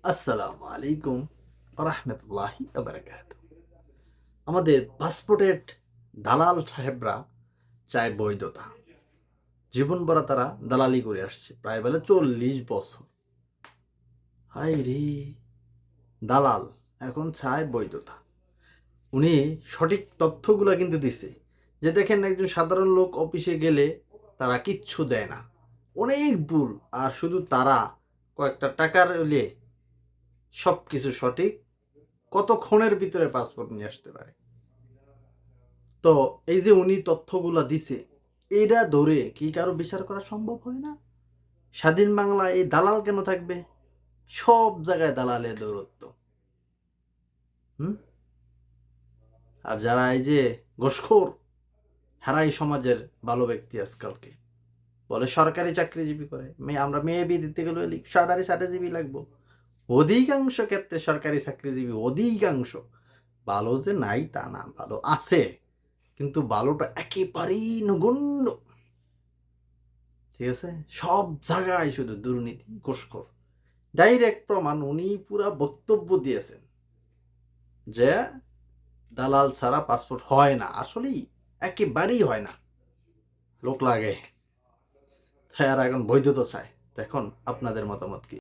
আসসালামু আলাইকুম রাহমাতুল্লাহি ওয়া বারাকাতুহু। আমাদের পাসপোর্টের দালাল সাহেবরা চায় বৈধতা। জীবনভরা তারা দালালি করে আসছে, প্রায় বলে ৪০ বছর। হায় রে! দালাল এখন চায় বৈধতা। উনি সঠিক তথ্যগুলা কিন্তু দিছে যে দেখেন একজন সাধারণ লোক অফিসে গেলে তারা কিচ্ছু দেয় না, অনেক ভুল। আর শুধু তারা কয়েকটা টাকার হলে সব কিছু সঠিক, কতক্ষণের ভিতরে পাসপোর্ট নিয়ে আসতে পারে। তো এই যে উনি তথ্যগুলা দিছে, এরা ধরে কি কারো বিচার করা সম্ভব হয় না? স্বাধীন বাংলায় এই দালাল কেন থাকবে? সব জায়গায় দালালের দৌরত্ব। হুম? আর যারা এই যে ঘুষখোর, হেরাই সমাজের ভালো ব্যক্তি আজকালকে বলে সরকারি চাকরিজীবী করে আমরা মেয়ে বিয়ে দিতে গেলে সরকারি চাকরিজীবী লাগবো। অধিকাংশ ক্ষেত্রে সরকারি চাকরিজীবী, অধিকাংশ। ভালো যে নাই তা না, ভালো আছে, কিন্তু ভালোটা একেবারেই নগণ্য। ঠিক আছে, সব জায়গায় শুধু দুর্নীতি, ঘুষখোর। ডাইরেক্ট প্রমাণ, উনি পুরা বক্তব্য দিয়েছেন যে দালাল ছাড়া পাসপোর্ট হয় না। আসলেই একেবারেই হয় না, লোক লাগে। হ্যাঁ, আর এখন বৈধতা চায়। দেখুন আপনাদের মতামত কি?